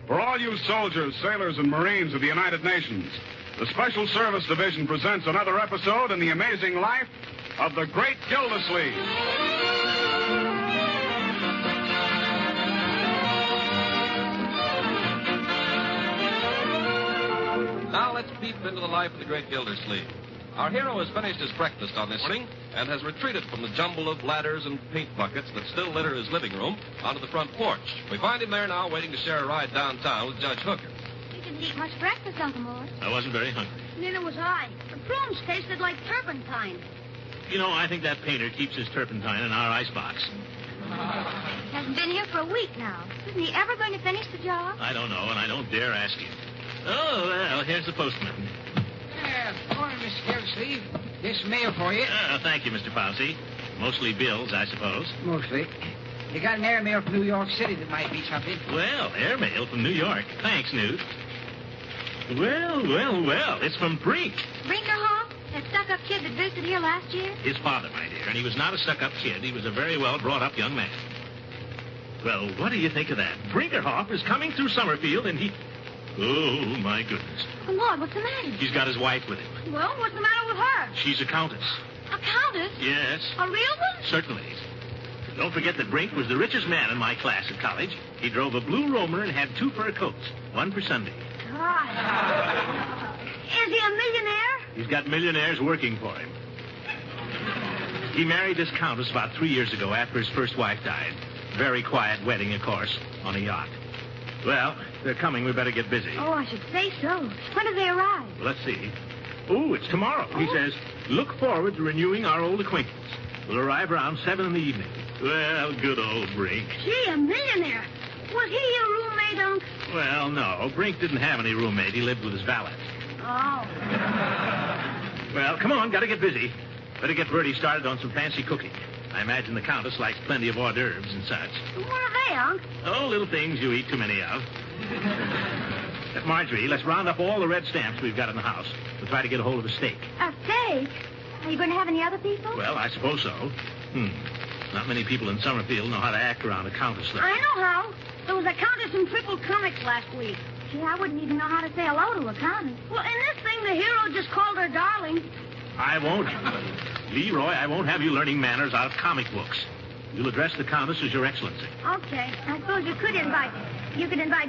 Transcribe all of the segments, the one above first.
For all you soldiers, sailors, and Marines of the United Nations, the Special Service Division presents another episode in the amazing life of the Great Gildersleeve. Now let's peep into the life of the Great Gildersleeve. Our hero has finished his breakfast on this morning and has retreated from the jumble of ladders and paint buckets that still litter his living room onto the front porch. We find him there now waiting to share a ride downtown with Judge Hooker. You didn't eat much breakfast, Uncle Mort. I wasn't very hungry. Neither was I. The prunes tasted like turpentine. You know, I think that painter keeps his turpentine in our icebox. Hasn't been here for a week now. Isn't he ever going to finish the job? I don't know, and I don't dare ask him. Oh, well, here's the postman. Morning, Mr. Gildersleeve. This mail for you. Thank you, Mr. Pouncey. Mostly bills, I suppose. Mostly. You got an airmail from New York City that might be something. Well, airmail from New York. Thanks, Newt. Well. It's from Brink. Brinkerhoff? That stuck-up kid that visited here last year? His father, my dear. And he was not a stuck-up kid. He was a very well-brought-up young man. Well, what do you think of that? Brinkerhoff is coming through Summerfield, and he... Oh, my goodness. Oh, Lord, what's the matter? He's got his wife with him. Well, what's the matter with her? She's a countess. A countess? Yes. A real one? Certainly. Don't forget that Brink was the richest man in my class at college. He drove a blue Romer and had 2 fur coats, one for Sunday. God. Is he a millionaire? He's got millionaires working for him. He married this countess about 3 years ago after his first wife died. Very quiet wedding, of course, on a yacht. Well, they're coming. We better get busy. Oh, I should say so. When do they arrive? Let's see. Oh, it's tomorrow. He says, look forward to renewing our old acquaintance. We'll arrive around 7 in the evening. Well, good old Brink. Gee, a millionaire. Was he your roommate, Unc? Well, no. Brink didn't have any roommate. He lived with his valet. Oh. Well, come on. Got to get busy. Better get Bertie started on some fancy cooking. I imagine the Countess likes plenty of hors d'oeuvres and such. What are they, Unc? Oh, little things you eat too many of. Marjorie, let's round up all the red stamps we've got in the house. We'll try to get a hold of a steak. A steak? Are you going to have any other people? Well, I suppose so. Not many people in Summerfield know how to act around a countess, though. I know how. There was a countess in Triple Comics last week. Gee, I wouldn't even know how to say hello to a countess. Well, in this thing, the hero just called her darling. I won't. Leroy, I won't have you learning manners out of comic books. You'll address the Countess as Your Excellency. Okay. I suppose you could invite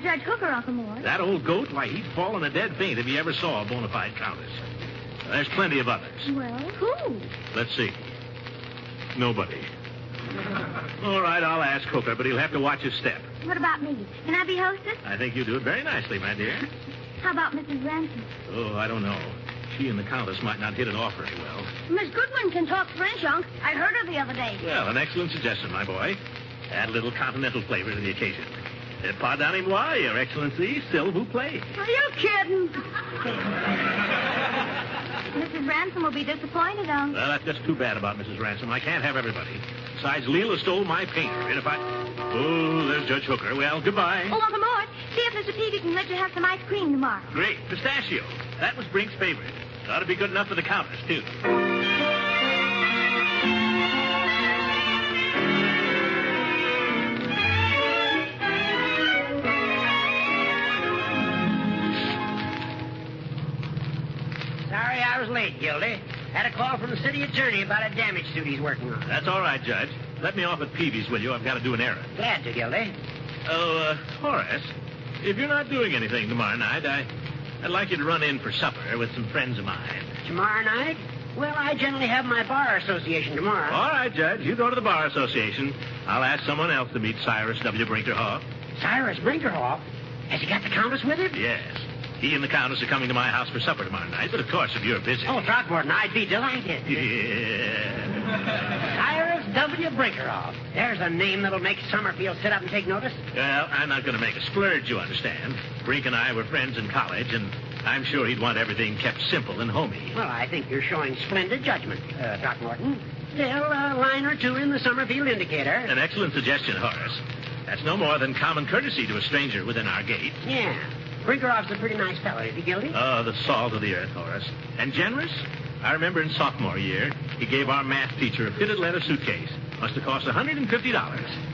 Judge Hooker, Uncle Mort. That old goat, why, he'd fall in a dead faint if he ever saw a bona fide Countess. There's plenty of others. Well, who? Let's see. Nobody. All right, I'll ask Hooker, but he'll have to watch his step. What about me? Can I be hostess? I think you do it very nicely, my dear. How about Mrs. Ransom? Oh, I don't know. She and the Countess might not hit it off very well. Miss Goodwin can talk French, Unc. I heard her the other day. Well, an excellent suggestion, my boy. Add a little continental flavor to the occasion. Pardonnez-moi, Your Excellency, s'il vous plaît. Are you kidding? Mrs. Ransom will be disappointed, Unc. Well, that's just too bad about Mrs. Ransom. I can't have everybody. Besides, Leela stole my painter, and if I... Oh, there's Judge Hooker. Well, goodbye. Oh, Uncle Mort, see if Mr. Peavy can let you have some ice cream tomorrow. Great. Pistachio. That was Brink's favorite. Ought to be good enough for the Countess, too. Sorry I was late, Gildy. Had a call from the city attorney about a damage suit he's working on. That's all right, Judge. Let me off at Peavy's, will you? I've got to do an errand. Glad to, Gildy. Oh, Horace, if you're not doing anything tomorrow night, I'd like you to run in for supper with some friends of mine. Tomorrow night? Well, I generally have my bar association tomorrow. All right, Judge. You go to the bar association. I'll ask someone else to meet Cyrus W. Brinkerhoff. Cyrus Brinkerhoff? Has he got the Countess with him? Yes. He and the Countess are coming to my house for supper tomorrow night, but of course, if you're busy... Oh, Throckmorton, I'd be delighted. Yeah. Cyrus W. Brinkerhoff. There's a name that'll make Summerfield sit up and take notice. Well, I'm not going to make a splurge, you understand. Brink and I were friends in college, and I'm sure he'd want everything kept simple and homey. Well, I think you're showing splendid judgment, Throckmorton. Still, a line or two in the Summerfield Indicator. An excellent suggestion, Horace. That's no more than common courtesy to a stranger within our gate. Yeah. Brinkerhoff's a pretty nice fellow, is he, Gildy? Oh, the salt of the earth, Horace. And generous? I remember in sophomore year, he gave our math teacher a fitted leather suitcase. Must have cost $150.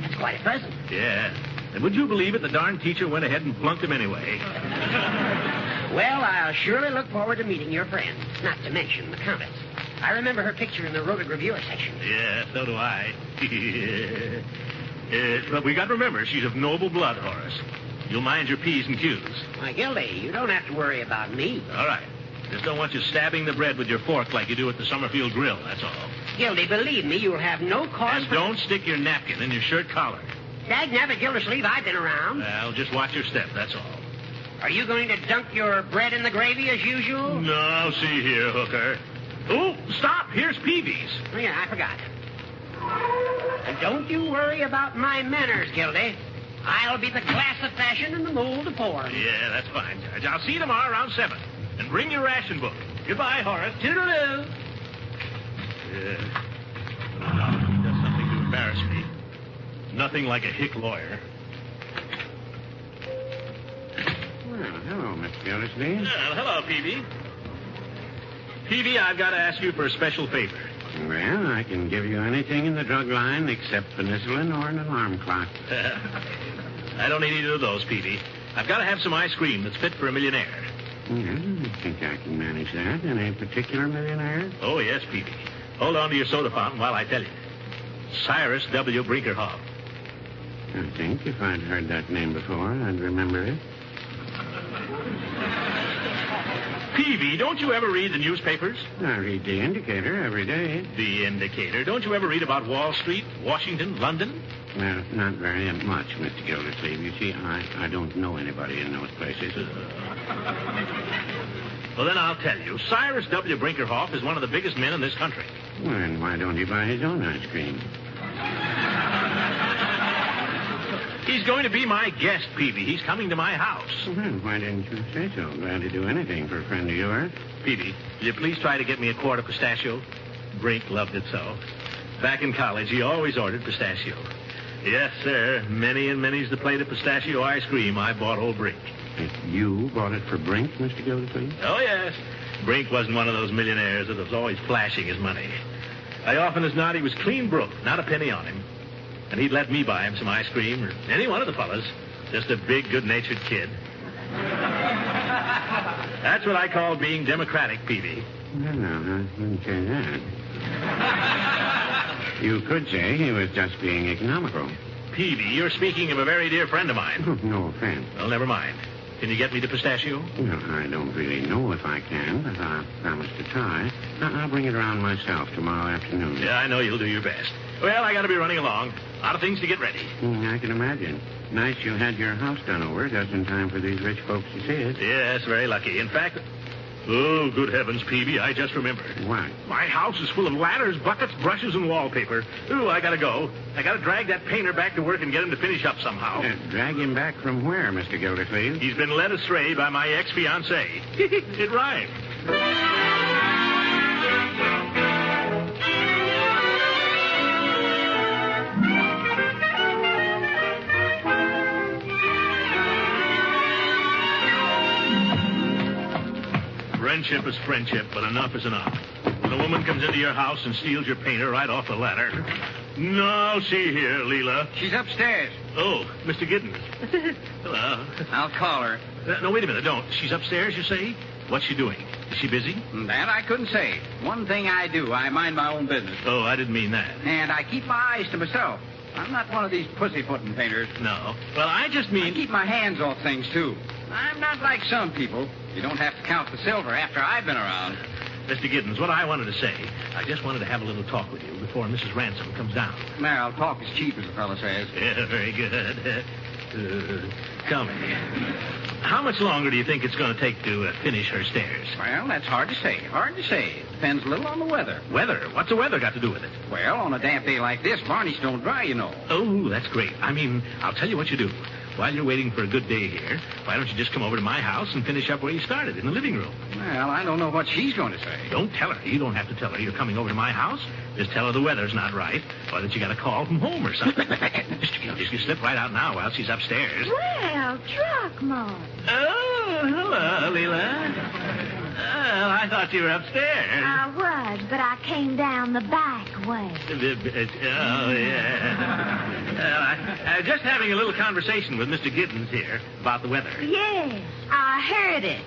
That's quite a present. Yeah. And would you believe it, the darn teacher went ahead and flunked him anyway. Well, I'll surely look forward to meeting your friend, not to mention the Countess. I remember her picture in the Rotary Reviewer section. Yeah, so do I. But we got to remember, she's of noble blood, Horace. You'll mind your P's and Q's. Why, Gildy, you don't have to worry about me. All right. Just don't want you stabbing the bread with your fork like you do at the Summerfield Grill, that's all. Gildy, believe me, you'll have no cause And don't stick your napkin in your shirt collar. Dag-nabbit, Gildersleeve, I've been around. Well, just watch your step, that's all. Are you going to dunk your bread in the gravy as usual? No, see here, hooker. Oh, stop. Here's Peavy's. Oh, yeah, I forgot. And don't you worry about my manners, Gildy. I'll be the glass of fashion and the mold of form. Yeah, that's fine, Judge. I'll see you tomorrow around 7. And bring your ration book. Goodbye, Horace. Toodaloo. He does something to embarrass me. Nothing like a hick lawyer. Well, hello, Mr. Gildersleeve. Well, hello, Peavy. Peavy, I've got to ask you for a special favor. Well, I can give you anything in the drug line except penicillin or an alarm clock. I don't need either of those, Peavy. I've got to have some ice cream that's fit for a millionaire. Well, I think I can manage that. Any particular millionaire? Oh, yes, Peavy. Hold on to your soda fountain while I tell you. Cyrus W. Brinkerhoff. I think if I'd heard that name before, I'd remember it. Peavy, don't you ever read the newspapers? I read the Indicator every day. The Indicator. Don't you ever read about Wall Street, Washington, London? Well, not very much, Mr. Gildersleeve. You see, I don't know anybody in those places. Well, then I'll tell you. Cyrus W. Brinkerhoff is one of the biggest men in this country. Well, then why don't he buy his own ice cream? He's going to be my guest, Peavy. He's coming to my house. Well, why didn't you say so? Glad to do anything for a friend of yours. Peavy, will you please try to get me a quart of pistachio? Brink loved it so. Back in college, he always ordered pistachio. Yes, sir. Many and many's the plate of pistachio ice cream I bought old Brink. You bought it for Brink, Mr. Gildersleeve? Oh, yes. Brink wasn't one of those millionaires that was always flashing his money. I often as not, he was clean broke, not a penny on him. And he'd let me buy him some ice cream, or any one of the fellas. Just a big, good-natured kid. That's what I call being democratic, Peavy. No, I wouldn't say that. You could say he was just being economical. Peavy, you're speaking of a very dear friend of mine. No offense. Well, never mind. Can you get me the pistachio? Well, I don't really know if I can, but I promise to try. I'll bring it around myself tomorrow afternoon. Yeah, I know you'll do your best. Well, I got to be running along. A lot of things to get ready. I can imagine. Nice you had your house done over just in time for these rich folks to see it. Yes, very lucky. In fact, oh, good heavens, Peavy, I just remembered. What? My house is full of ladders, buckets, brushes, and wallpaper. Ooh, I got to go. I got to drag that painter back to work and get him to finish up somehow. Drag him back from where, Mr. Gildersleeve? He's been led astray by my ex-fiancée. It rhymed. Friendship is friendship, but enough is enough. When a woman comes into your house and steals your painter right off the ladder. No, see here, Leela. She's upstairs. Oh, Mr. Giddens. Hello. I'll call her. No, wait a minute. Don't. She's upstairs, you say? What's she doing? Is she busy? That I couldn't say. One thing I do, I mind my own business. Oh, I didn't mean that. And I keep my eyes to myself. I'm not one of these pussyfooting painters. No. Well, I just I mean... keep my hands off things, too. I'm not like some people. You don't have to count the silver after I've been around. Mr. Giddens, what I wanted to say, I just wanted to have a little talk with you before Mrs. Ransom comes down. Well, talk is cheap, as the fellow says. Yeah, very good. Tell me, how much longer do you think it's going to take to finish her stairs? Well, that's hard to say. Hard to say. Depends a little on the weather. Weather? What's the weather got to do with it? Well, on a damp day like this, varnish don't dry, you know. Oh, that's great. I mean, I'll tell you what you do. While you're waiting for a good day here, why don't you just come over to my house and finish up where you started, in the living room? Well, I don't know what she's going to say. Don't tell her. You don't have to tell her you're coming over to my house. Just tell her the weather's not right, or that you got a call from home or something. Just you slip right out now while she's upstairs. Well, Throckmorton. Oh, hello, Leela. Well, I I thought you were upstairs. I was, but I came down the back way. Oh, yeah. Just having a little conversation with Mr. Giddens here about the weather. Yes, I heard it.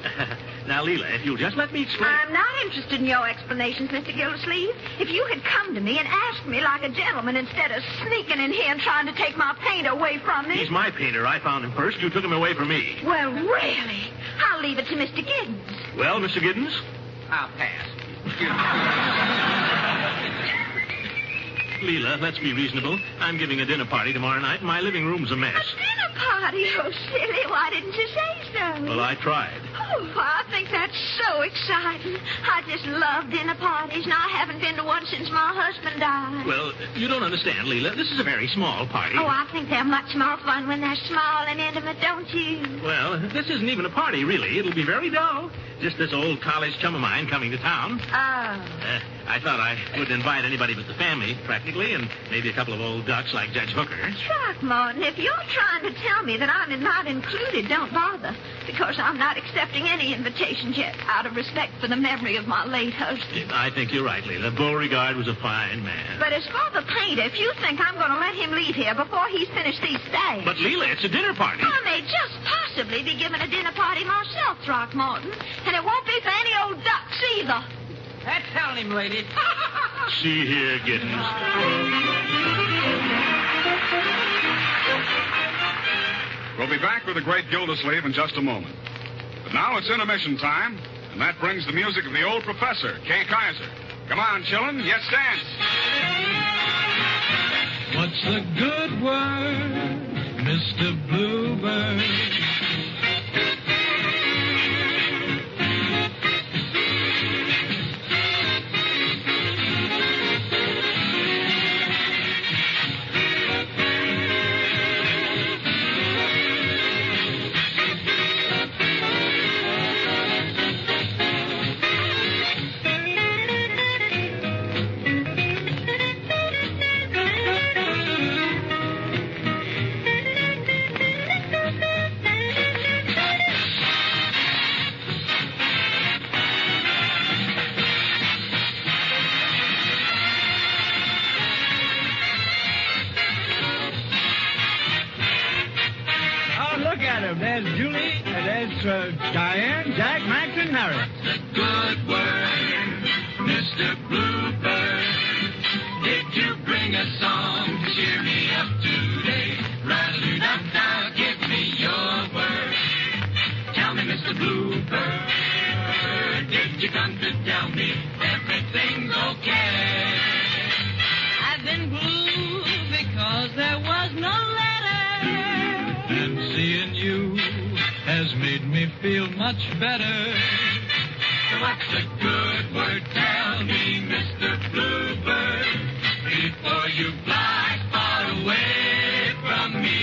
Now, Leela, if you'll just let me explain. I'm not interested in your explanations, Mr. Gildersleeve. If you had come to me and asked me like a gentleman instead of sneaking in here and trying to take my paint away from me. He's my painter. I found him first. You took him away from me. Well, really? I'll leave it to Mr. Giddens. Well, Mr. Giddens? I'll pass. Leela, let's be reasonable. I'm giving a dinner party tomorrow night, and my living room's a mess. A dinner party? Oh, silly. Why didn't you say so? Well, I tried. Oh, I think that's so exciting. I just love dinner parties, and I haven't been to one since my husband died. Well, you don't understand, Leela. This is a very small party. Oh, I think they're much more fun when they're small and intimate, don't you? Well, this isn't even a party, really. It'll be very dull. Just this old college chum of mine coming to town. Oh. I thought I wouldn't invite anybody but the family, practically, and maybe a couple of old ducks like Judge Hooker. Throckmorton, if you're trying to tell me that I'm not included, don't bother. Because I'm not accepting any invitations yet, out of respect for the memory of my late husband. I think you're right, Leela. Beauregard was a fine man. But as for the painter, if you think I'm going to let him leave here before he's finished these stags... But, Leela, it's a dinner party. I may just possibly be giving a dinner party myself, Throckmorton. And it won't be for any old ducks either. That's telling him, lady. See here, Giddens. We'll be back with the great Gildersleeve in just a moment. But now it's intermission time, and that brings the music of the old professor, Kay Kaiser. Come on, children. Yes, dance. What's the good word, Mr. Bluebird? There's Julie, and there's Diane, Jack, Max, and Harry. What's a good word, Mr. Bluebird? Did you bring a song to cheer me up today? Rattle-do-dum-down, give me your word. Tell me, Mr. Bluebird, did you come to tell me everything's okay? I've been blue because there was no letter. And seeing you has made me feel much better. What's a good word? Tell me, Mr. Bluebird, before you fly far away from me.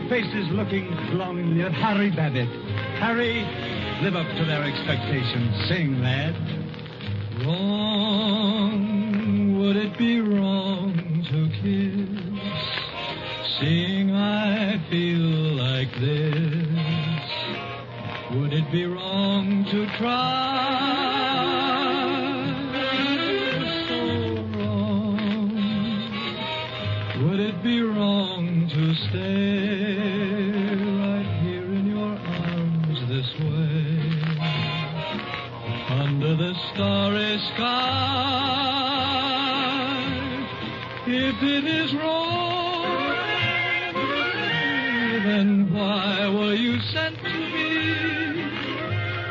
Faces looking longingly at Harry Babbitt. Harry, live up to their expectations. Sing, lad. Wrong, would it be wrong to kiss? Seeing I feel like this, would it be wrong to try? So wrong. Would it be wrong to stay right here in your arms if it is wrong, then why were you sent to me?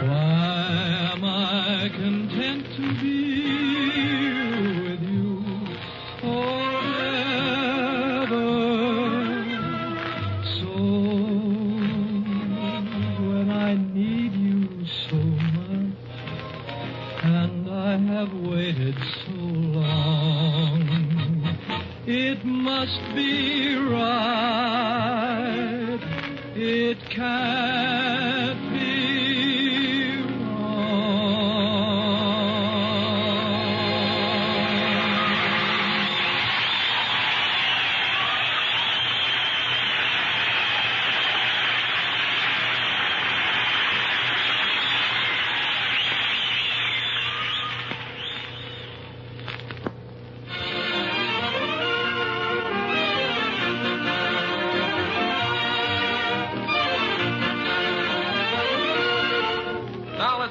Why am I content to be with you forever? So when I need you so much, and I have waited so long, it must be right. It can't be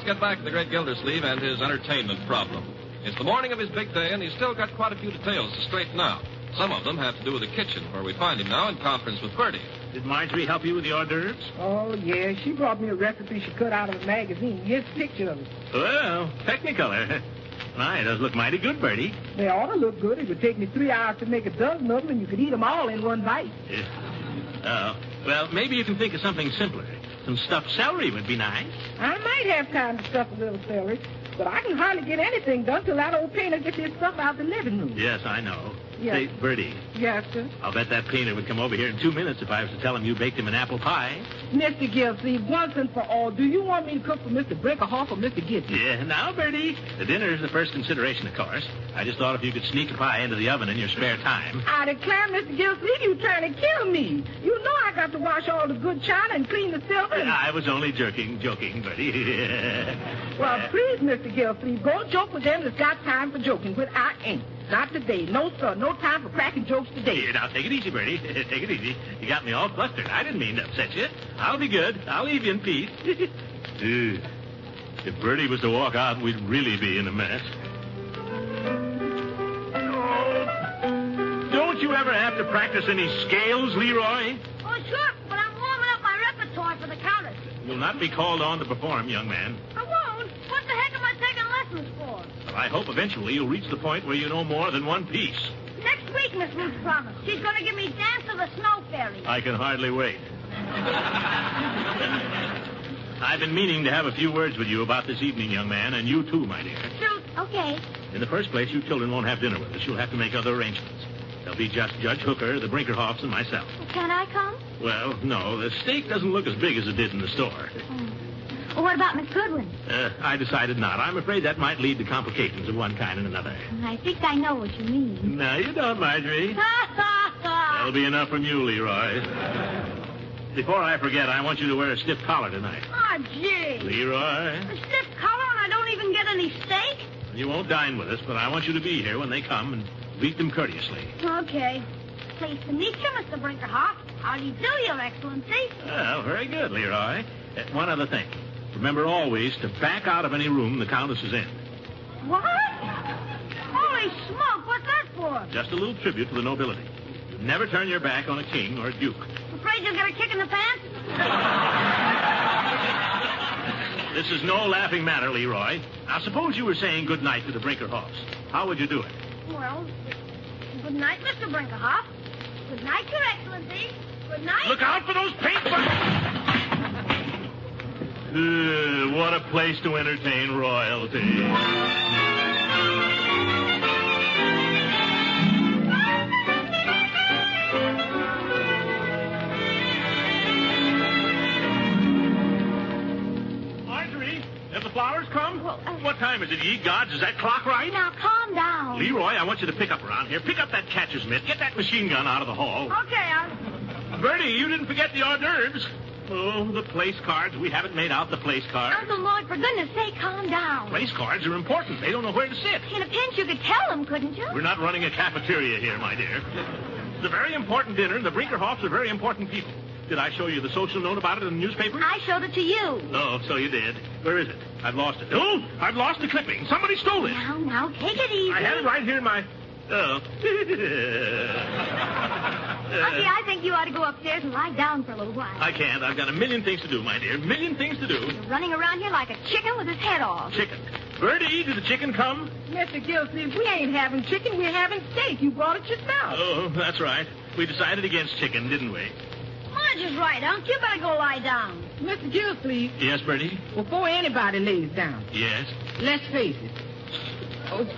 Get back to the great Gildersleeve and his entertainment problem. It's the morning of his big day, and he's still got quite a few details to straighten out. Some of them have to do with the kitchen, where we find him now in conference with Bertie. Did Marjorie help you with the hors d'oeuvres? Oh, yeah. She brought me a recipe she cut out of a magazine. Here's a picture of it. Well, Technicolor. My, it does look mighty good, Bertie. They ought to look good. It would take me 3 hours to make a dozen of them, and you could eat them all in one bite. Oh, well, maybe you can think of something simpler. Some stuffed celery would be nice. I might have time to stuff a little celery, but I can hardly get anything done till that old painter gets his stuff out the living room. Yes, I know. Yes. Say, Bertie, Yes, sir. I'll bet that painter would come over here in 2 minutes if I was to tell him you baked him an apple pie. Mr. Gilsleeve, once and for all, do you want me to cook for Mr. Brinkerhoff or Mr. Gibson? Yeah, now, Bertie, the dinner is the first consideration, of course. I just thought if you could sneak a pie into the oven in your spare time. I declare, Mr. Gilsleeve, you're trying to kill me. You know I got to wash all the good china and clean the silver. I was only joking, Bertie. Well, please, Mr. Gilsleeve, go joke with them that's got time for joking, but I ain't. Not today. No, sir. No time for cracking jokes today. Here, now, take it easy, Bertie. Take it easy. You got me all flustered. I didn't mean to upset you. I'll be good. I'll leave you in peace. If Bertie was to walk out, we'd really be in a mess. Don't you ever have to practice any scales, Leroy? Oh, sure, but I'm warming up my repertoire for the countess. You'll not be called on to perform, young man. I won't. What the heck am I taking lessons for? Well, I hope eventually you'll reach the point where you know more than one piece. Next week, Miss Ruth promised. She's going to give me Dance of the Snow Fairy. I can hardly wait. I've been meaning to have a few words with you about this evening, young man, and you too, my dear. Shoot. Okay. In the first place, you children won't have dinner with us. You'll have to make other arrangements. There'll be just Judge Hooker, the Brinkerhoffs, and myself. Can I come? Well, no, the steak doesn't look as big as it did in the store. Well, what about Miss Goodwin? I decided not. I'm afraid that might lead to complications of one kind and another. I think I know what you mean. No, you don't, Marjorie. That'll be enough from you, Leroy. Before I forget, I want you to wear a stiff collar tonight. Oh, gee. Leroy, A stiff collar and I don't even get any steak? you won't dine with us, but I want you to be here when they come and greet them courteously. Okay. Pleased to meet you, Mr. Brinkerhoff. How do you do, Your Excellency? Well, very good, Leroy. One other thing. Remember always to back out of any room the Countess is in. What? Holy smoke, what's that for? Just a little tribute to the nobility. You never turn your back on a king or a duke. Afraid you'll get a kick in the pants? This is no laughing matter, Leroy. Now, suppose you were saying good night to the Brinkerhoffs. How would you do it? Well, good night, Mr. Brinkerhoff. Good night, Your Excellency. Good night. Look out for those paint buckets! What a place to entertain royalty. Marjorie, have the flowers come? Well, What time is it, ye gods? Is that clock right? Now, calm down. Leroy, I want you to pick up around here. Pick up that catcher's mitt. Get that machine gun out of the hall. Okay, Bertie, you didn't forget the hors d'oeuvres. Oh, the place cards. We haven't made out the place cards. Uncle Lloyd, for goodness sake, calm down. Place cards are important. They don't know where to sit. In a pinch, you could tell them, couldn't you? We're not running a cafeteria here, my dear. It's a very important dinner, and the Brinkerhoffs are very important people. Did I show you the social note about it in the newspaper? I showed it to you. Oh, so you did. Where is it? I've lost it. Oh, I've lost the clipping. Somebody stole it. Now, take it easy. I had it right here in my... Oh. Unky, I think you ought to go upstairs and lie down for a little while. I can't. I've got a million things to do, my dear. Million things to do. You're running around here like a chicken with his head off. Chicken. Bertie, did the chicken come? Mr. Gilsleeve, we ain't having chicken. We're having steak. You brought it yourself. Oh, that's right. We decided against chicken, didn't we? Marge is right, Unc. You better go lie down. Mr. Gilsleeve, Yes, Bertie? before anybody lays down, Yes. let's face it.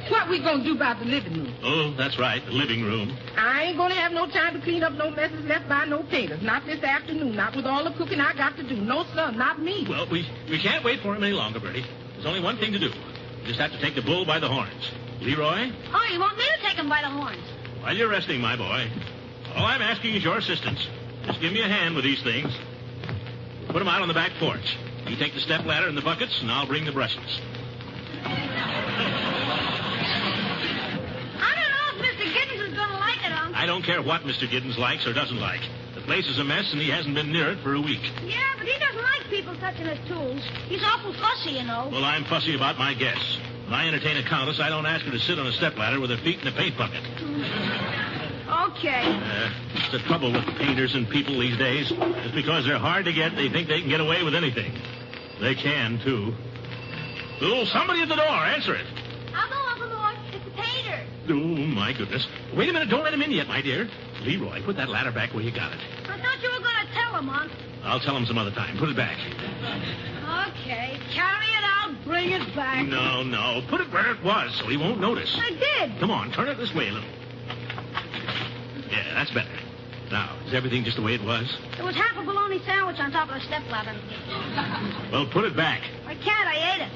What we gonna do about the living room? Oh, that's right. The living room. I ain't gonna have no time to clean up no messes left by no painters. Not this afternoon. Not with all the cooking I got to do. No, sir, not me. Well, we can't wait for him any longer, Bertie. There's only one thing to do. We just have to take the bull by the horns. Leroy, Oh, you want me to take him by the horns? while you're resting, my boy, all I'm asking is your assistance. Just give me a hand with these things. Put them out on the back porch. You take the step ladder and the buckets, and I'll bring the brushes. I don't know if Mr. Giddens is going to like it, Unc. I don't care what Mr. Giddens likes or doesn't like. The place is a mess, and he hasn't been near it for a week. Yeah, but he doesn't like people touching his tools. He's awful fussy, you know. Well, I'm fussy about my guests. When I entertain a countess, I don't ask her to sit on a stepladder with her feet in a paint bucket. Okay. It's the trouble with painters and people these days. Just because they're hard to get, they think they can get away with anything. They can, too. Oh, somebody at the door. Answer it. I'll go, Uncle Mort. It's the painter. Oh, my goodness. Wait a minute. Don't let him in yet, my dear. Leroy, put that ladder back where you got it. I thought you were going to tell him, Unc. I'll tell him some other time. Put it back. Okay. Carry it out. Bring it back. No. Put it where it was so he won't notice. I did. Come on. Turn it this way a little. Yeah, that's better. Now, is everything just the way it was? There was half a bologna sandwich on top of the stepladder. Well, put it back. I can't. I ate it.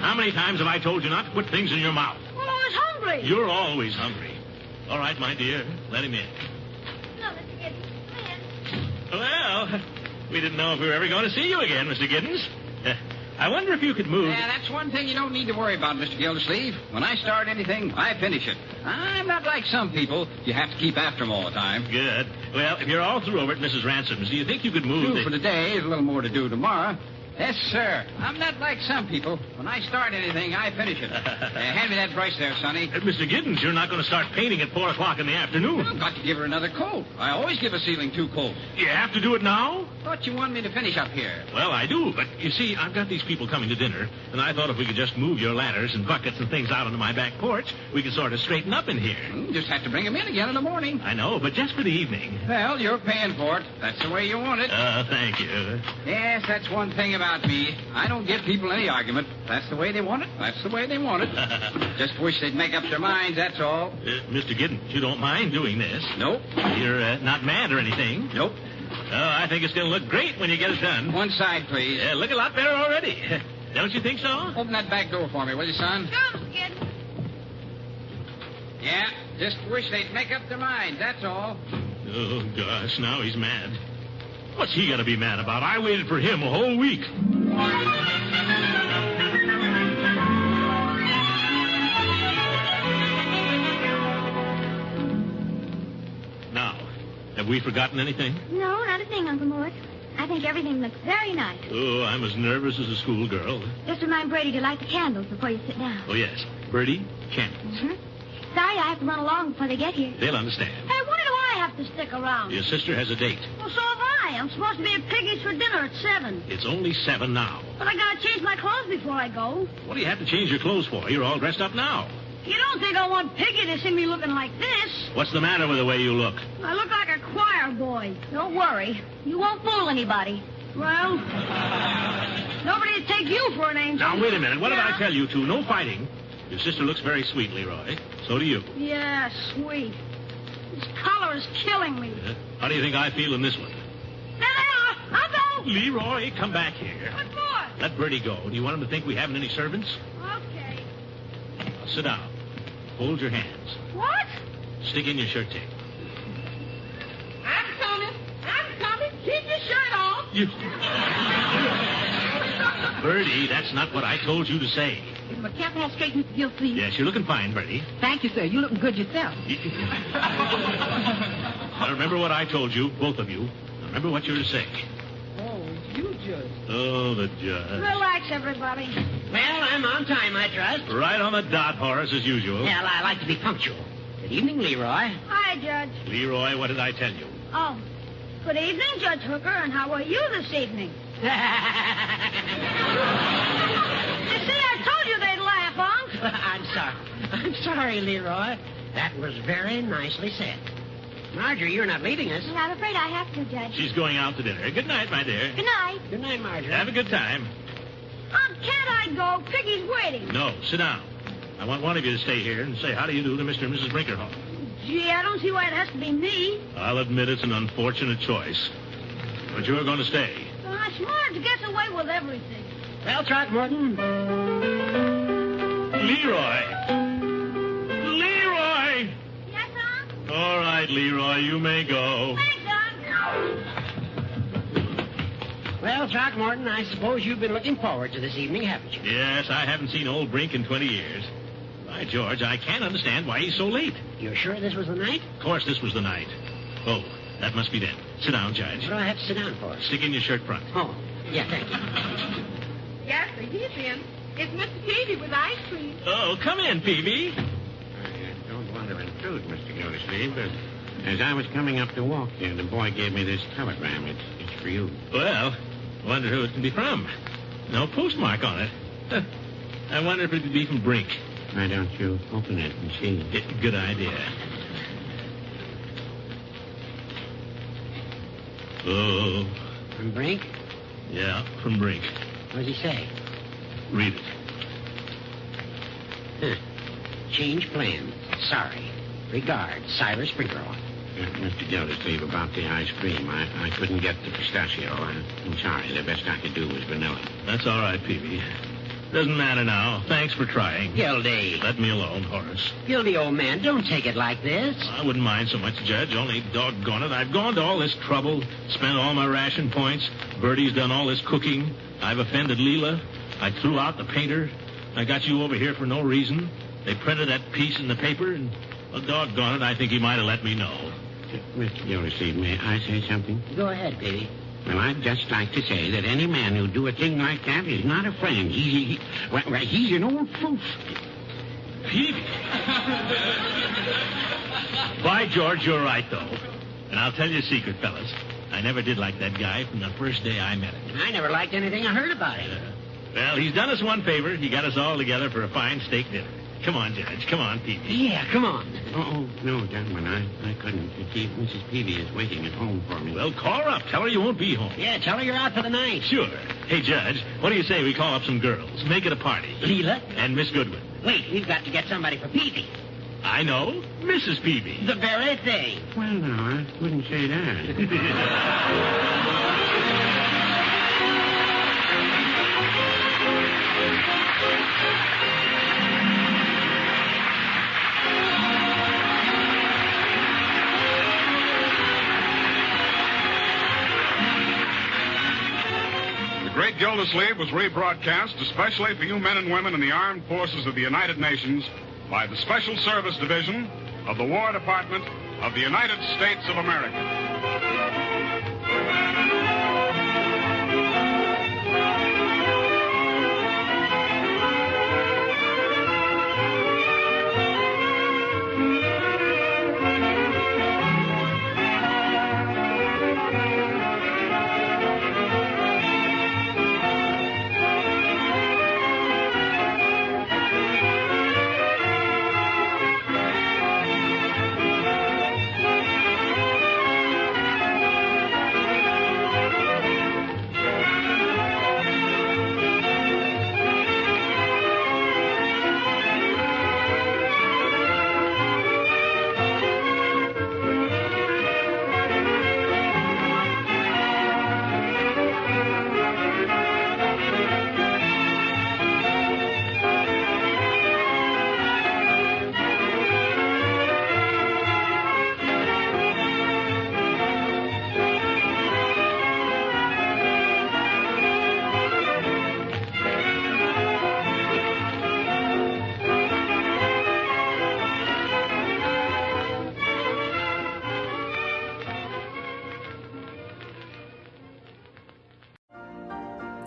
How many times have I told you not to put things in your mouth? Well, I was hungry. You're always hungry. All right, my dear. Let him in. No, Mr. Giddens. Come in. Well, we didn't know if we were ever going to see you again, Mr. Giddens. I wonder if you could move. Yeah, that's one thing you don't need to worry about, Mr. Gildersleeve. When I start anything, I finish it. I'm not like some people. You have to keep after them all the time. Good. Well, if you're all through over at Mrs. Ransom's, do you think you could move? Two for today. There's a little more to do tomorrow. Yes, sir. I'm not like some people. When I start anything, I finish it. Hand me that brush there, Sonny. Mr. Giddens, you're not going to start painting at 4 o'clock in the afternoon. I've got to give her another coat. I always give a ceiling 2 coats. You have to do it now? Thought you wanted me to finish up here. Well, I do, but you see, I've got these people coming to dinner, and I thought if we could just move your ladders and buckets and things out onto my back porch, we could sort of straighten up in here. Just have to bring them in again in the morning. I know, but just for the evening. Well, you're paying for it. That's the way you want it. Thank you. Yes, that's one thing about me. I don't give people any argument. That's the way they want it. That's the way they want it. Just wish they'd make up their minds, that's all. Mr. Giddens, you don't mind doing this? Nope. You're not mad or anything? Nope. Oh, I think it's going to look great when you get it done. One side, please. Look a lot better already. Don't you think so? Open that back door for me, will you, son? Sure, Mr. Giddens. Yeah, just wish they'd make up their minds, that's all. Oh, gosh, now he's mad. What's he going to be mad about? I waited for him a whole week. Now, have we forgotten anything? No, not a thing, Uncle Mort. I think everything looks very nice. Oh, I'm as nervous as a schoolgirl. Just remind Brady to light the candles before you sit down. Oh, yes. Bertie, candles. Mm-hmm. Sorry, I have to run along before they get here. They'll understand. Hey, why do I have to stick around? Your sister has a date. Well, so have I. I'm supposed to be at Piggy's for dinner at 7. It's only 7 now. But I gotta change my clothes before I go. What do you have to change your clothes for? You're all dressed up now. You don't think I want Piggy to see me looking like this? What's the matter with the way you look? I look like a choir boy. Don't worry. You won't fool anybody. Well, nobody would take you for an angel. Now, wait a minute. What did I tell you two? No fighting. Your sister looks very sweet, Leroy. So do you. Yeah, sweet. This color is killing me. How do you think I feel in this one? There they are. I'll go. Leroy, come back here. What for? Let Bertie go. Do you want him to think we haven't any servants? Okay. Now, sit down. Hold your hands. What? Stick in your shirt tail. I'm coming. Keep your shirt off. You... Bertie, that's not what I told you to say. Is my cap hat straight, Mr. Gilsleeve? Yes, you're looking fine, Bertie. Thank you, sir. You looking good yourself. Now, remember what I told you, both of you. Now, remember what you're to say. Oh, you judge. Oh, the judge. Relax, everybody. Well, I'm on time, I trust. Right on the dot, Horace, as usual. Well, I like to be punctual. Good evening, Leroy. Hi, Judge. Leroy, what did I tell you? Oh, good evening, Judge Hooker, and how are you this evening? You see, I told you they'd laugh, Unc. I'm sorry, Leroy. That was very nicely said. Marjorie, you're not leaving us. I'm afraid I have to, Judge. She's going out to dinner. Good night, my dear. Good night. Good night, Marjorie. Have a good time. Unc, can't I go? Piggy's waiting. No, sit down. I want one of you to stay here and say how do you do to Mr. and Mrs. Brinkerhoff. Gee, I don't see why it has to be me. I'll admit it's an unfortunate choice. But you're going to stay. Marge gets away with everything. Well, Throckmorton. Leroy! Leroy! Yes, Unc? All right, Leroy, you may go. Thanks, Unc. Well, Throckmorton, I suppose you've been looking forward to this evening, haven't you? Yes, I haven't seen old Brink in 20 years. By George, I can't understand why he's so late. You're sure this was the night? Of course this was the night. Oh, that must be then. Sit down, Judge. What do I have to sit down for? Stick in your shirt front. Oh, yeah, thank you. Yes, sir, he's in. It's Mr. Peavy with ice cream. Oh, come in, Peavy. I don't want to intrude, Mr. Gildersleeve, but as I was coming up to walk here, the boy gave me this telegram. It's for you. Well, wonder who it can be from. No postmark on it. Huh. I wonder if it could be from Brink. Why don't you open it and see? Good idea. Oh, From Brink? yeah, from Brink. What does he say? Read it. Huh. Change plan. Sorry. Regards, Cyrus Brinkerhoff. Mr. Gildersleeve, about the ice cream. I couldn't get the pistachio. I'm sorry. The best I could do was vanilla. That's all right, Peavy. Doesn't matter now. Thanks for trying. Gildy. Let me alone, Horace. Gildy, old man, don't take it like this. I wouldn't mind so much, Judge. Only doggone it. I've gone to all this trouble, spent all my ration points. Bertie's done all this cooking. I've offended Leela. I threw out the painter. I got you over here for no reason. They printed that piece in the paper, and, well, doggone it, I think he might have let me know. Mr. Gildersleeve, may I say something? Go ahead, Peavy. Well, I'd just like to say that any man who'd do a thing like that is not a friend. He's an old fool. Peavy. By George, you're right, though. And I'll tell you a secret, fellas. I never did like that guy from the first day I met him. I never liked anything I heard about him. Well, he's done us one favor. He got us all together for a fine steak dinner. Come on, Judge. Come on, Peavy. Yeah, come on. Oh, no, gentlemen, I couldn't. Mrs. Peavy is waiting at home for me. Well, call her up. Tell her you won't be home. Yeah, tell her you're out for the night. Sure. Hey, Judge, what do you say we call up some girls? Make it a party. Leela? And Miss Goodwin. Wait, we've got to get somebody for Peavy. I know. Mrs. Peavy. The very thing. Well, no, I wouldn't say that. The Great Gildersleeve was rebroadcast especially for you men and women in the armed forces of the United Nations by the Special Service Division of the War Department of the United States of America.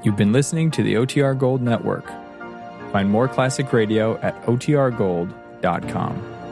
You've been listening to the OTR Gold Network. Find more classic radio at otrgold.com.